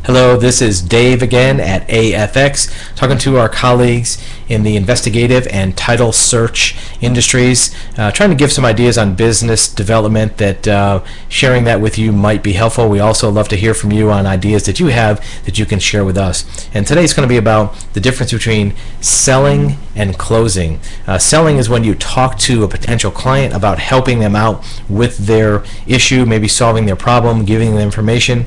Hello, this is Dave again at AFX, talking to our colleagues in the investigative and title search industries, trying to give some ideas on business development that sharing that with you might be helpful. We also love to hear from you on ideas that you have that you can share with us. And today is going to be about the difference between selling and closing. Selling is when you talk to a potential client about helping them out with their issue, maybe solving their problem, giving them information.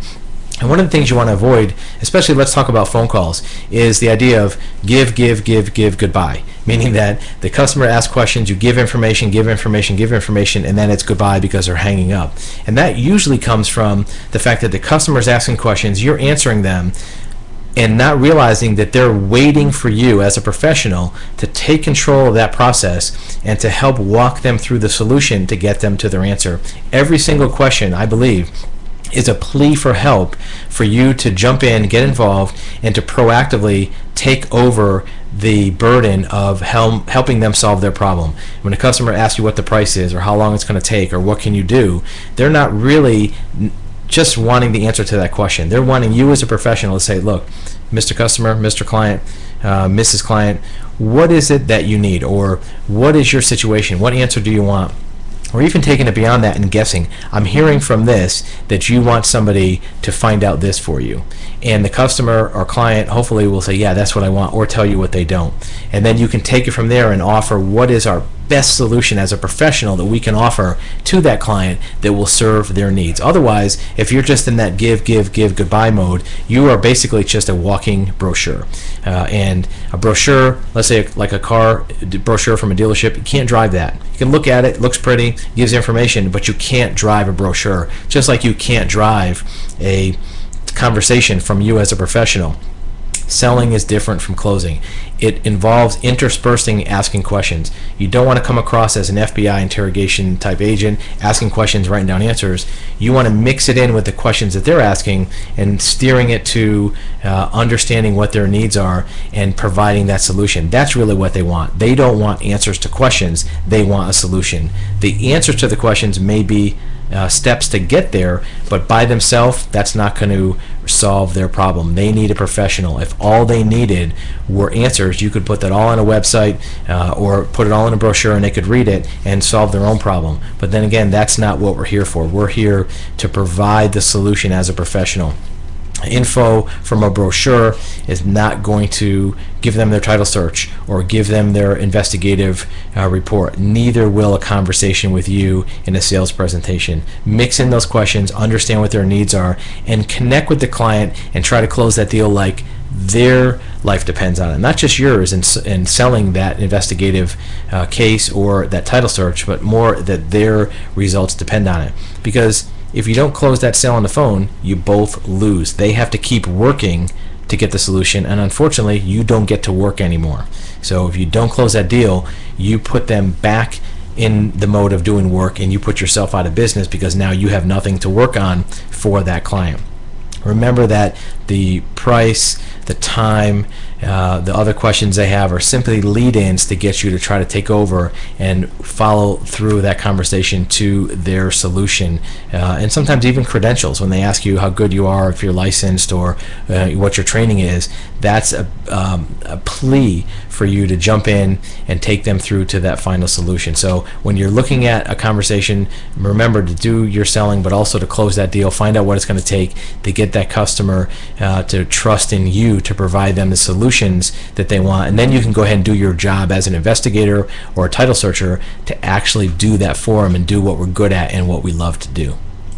And one of the things you want to avoid, especially let's talk about phone calls, is the idea of give, goodbye. Meaning that the customer asks questions, you give information, and then it's goodbye because they're hanging up. And that usually comes from the fact that the customer is asking questions, you're answering them, and not realizing that they're waiting for you as a professional to take control of that process and to help walk them through the solution to get them to their answer. Every single question, I believe, is a plea for help for you to jump in, get involved, and to proactively take over the burden of helping them solve their problem. When a customer asks you what the price is or how long it's going to take or what can you do, they're not really just wanting the answer to that question. They're wanting you as a professional to say, look, Mr. Customer, Mr. Client, Mrs. Client, what is it that you need, or what is your situation? What answer do you want? Or even taking it beyond that and guessing, I'm hearing from this that you want somebody to find out this for you. And the customer or client hopefully will say, yeah, that's what I want, or tell you what they don't. And then you can take it from there and offer what is our best solution as a professional that we can offer to that client that will serve their needs. Otherwise, if you're just in that give, goodbye mode, you are basically just a walking brochure. And a brochure, let's say like a car brochure from a dealership, you can't drive that. You can look at it, looks pretty, gives information, but you can't drive a brochure, just like you can't drive a conversation from you as a professional. Selling is different from closing. It involves interspersing, asking questions. You don't want to come across as an FBI interrogation type agent asking questions, writing down answers. You want to mix it in with the questions that they're asking and steering it to understanding what their needs are and providing that solution. That's really what they want. They don't want answers to questions. They want a solution. The answers to the questions may be steps to get there, but by themselves, that's not going to solve their problem. They need a professional. If all they needed were answers, you could put that all on a website or put it all in a brochure and they could read it and solve their own problem. But then again, that's not what we're here for. We're here to provide the solution as a professional. Info from a brochure is not going to give them their title search or give them their investigative report. Neither will a conversation with you in a sales presentation. Mix in those questions, understand what their needs are, and connect with the client and try to close that deal like their life depends on it. Not just yours in selling that investigative case or that title search, but more that their results depend on it. Because if you don't close that sale on the phone, you both lose. They have to keep working to get the solution, and unfortunately, you don't get to work anymore. So if you don't close that deal, you put them back in the mode of doing work, and you put yourself out of business because now you have nothing to work on for that client. Remember that the price, the time, the other questions they have are simply lead-ins to get you to try to take over and follow through that conversation to their solution. And sometimes even credentials, when they ask you how good you are, if you're licensed, or what your training is, that's a plea for you to jump in and take them through to that final solution. So when you're looking at a conversation, remember to do your selling, but also to close that deal. Find out what it's going to take to get that customer to trust in you to provide them the solutions that they want, and then you can go ahead and do your job as an investigator or a title searcher to actually do that for them and do what we're good at and what we love to do.